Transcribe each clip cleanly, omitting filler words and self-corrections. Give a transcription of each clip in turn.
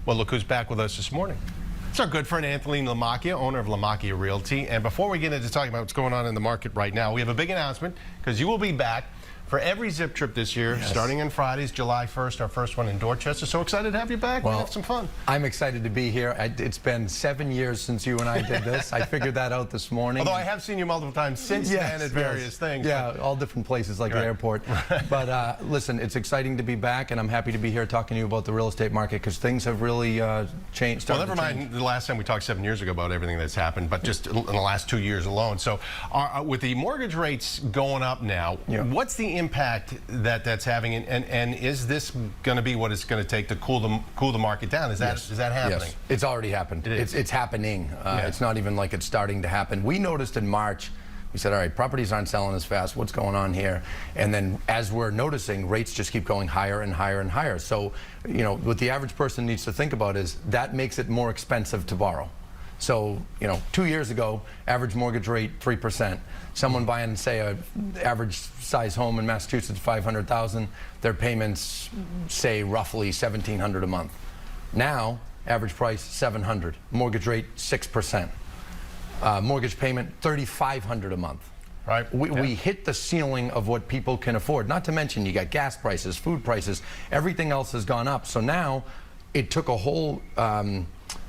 Well, look who's back with us this morning. It's our good friend Anthony Lamacchia, owner of Lamacchia Realty. And before we get into talking about what's going on in the market right now, we have a big announcement because you will be back for every Zip Trip this year, starting on Fridays, July 1st, our first one in Dorchester. So excited to have you back. We'll have some fun. I'm excited to be here. It's been 7 years since you and I did this. I figured that out this morning. Although I have seen you multiple times since then at various things. Yeah, all different places like the airport. But listen, it's exciting to be back, and I'm happy to be here talking to you about the real estate market because things have really changed. Well, never mind the last time we talked 7 years ago about everything that's happened, but just in the last 2 years alone. So with the mortgage rates going up now, what's the impact that's having, and is this going to be what it's going to take to cool the market down? Is that happening? Yes, it's already happened. It's happening. It's not even like it's starting to happen. We noticed in March, we said, all right, properties aren't selling as fast. What's going on here? And then as we're noticing, rates just keep going higher and higher and higher. So, you know, what the average person needs to think about is that makes it more expensive to borrow. So, you know, 2 years ago, average mortgage rate 3%. Someone buying, say, an average size home in Massachusetts, $500,000, their payments, say, roughly $1,700 a month. Now, average price $700, mortgage rate 6%, mortgage payment $3,500 a month. Right. We hit the ceiling of what people can afford. Not to mention, you got gas prices, food prices, everything else has gone up. So now, it took a whole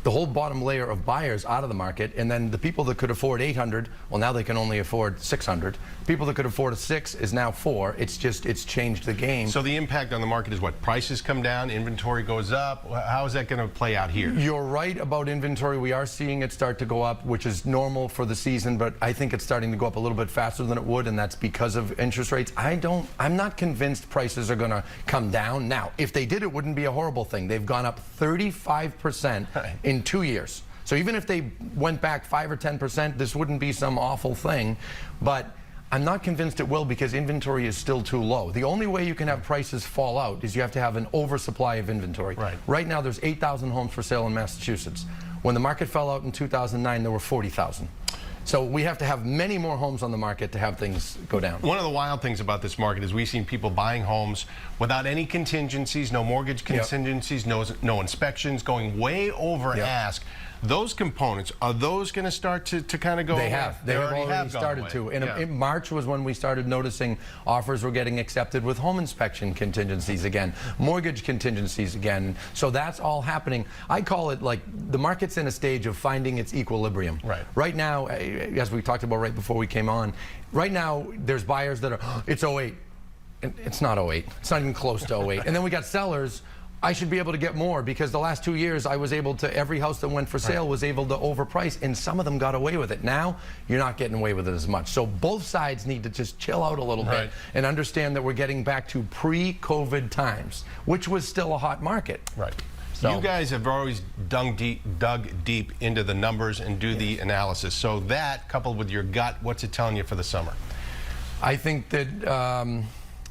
the whole bottom layer of buyers out of the market, and then the people that could afford 800, well, now they can only afford 600. People that could afford a 6 is now 4. It's changed the game. So the impact on the market is what? Prices come down, inventory goes up. How is that going to play out here? You're right about inventory. We are seeing it start to go up, which is normal for the season, but I think it's starting to go up a little bit faster than it would, and that's because of interest rates. I'm not convinced prices are going to come down. Now, if they did, it wouldn't be a horrible thing. They've gone up 35% in 2 years. So even if they went back 5 or 10%, this wouldn't be some awful thing. But I'm not convinced it will because inventory is still too low. The only way you can have prices fall out is you have to have an oversupply of inventory. Right now there's 8,000 homes for sale in Massachusetts. When the market fell out in 2009, there were 40,000. So we have to have many more homes on the market to have things go down. One of the wild things about this market is we've seen people buying homes without any contingencies, no mortgage contingencies, no inspections, going way over ask. Those components, are those going to start to kind of go away? They have. They have already started to. In March was when we started noticing offers were getting accepted with home inspection contingencies again, mortgage contingencies again. So that's all happening. I call it like the market's in a stage of finding its equilibrium. Right now, as we talked about right before we came on, right now there's buyers that are, it's 08. It's not 08. It's not even close to 08. And then we got sellers. I should be able to get more because the last 2 years I was able to, every house that went for sale was able to overprice, and some of them got away with it. Now, you're not getting away with it as much. So both sides need to just chill out a little bit and understand that we're getting back to pre-COVID times, which was still a hot market. So, you guys have always dug deep into the numbers and do the analysis. So that, coupled with your gut, what's it telling you for the summer? I think that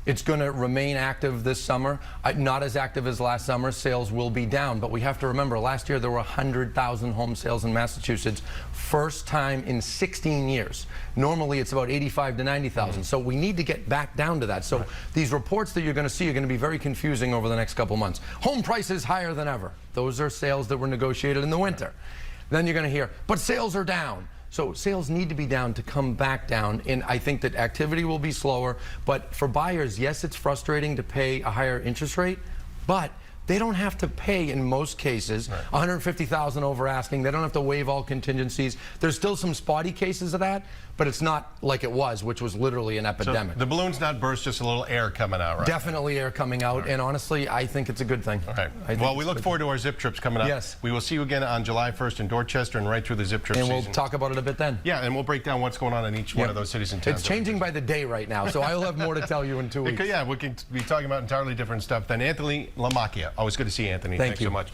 it's going to remain active this summer. Not as active as last summer. Sales will be down, but we have to remember last year there were 100,000 home sales in Massachusetts. First time in 16 years. Normally it's about 85 to 90,000. So we need to get back down to that. So these reports that you're going to see are going to be very confusing over the next couple months. Home prices higher than ever. Those are sales that were negotiated in the winter. Then you're going to hear, but sales are down. So sales need to be down to come back down, and I think that activity will be slower. But for buyers, yes, it's frustrating to pay a higher interest rate, but they don't have to pay, in most cases, $150,000 over asking. They don't have to waive all contingencies. There's still some spotty cases of that, but it's not like it was, which was literally an epidemic. So the balloon's not burst, just a little air coming out, right? Definitely air coming out, and honestly, I think it's a good thing. Well, we look forward to our Zip Trips coming up. We will see you again on July 1st in Dorchester and right through the Zip Trip season. And we'll talk about it a bit then. Yeah, and we'll break down what's going on in each one of those cities and towns. It's changing by the day right now, so I'll have more to tell you in 2 weeks. Yeah, we can be talking about entirely different stuff than Anthony Lamacchia. Always good to see you, Anthony. Thanks so much.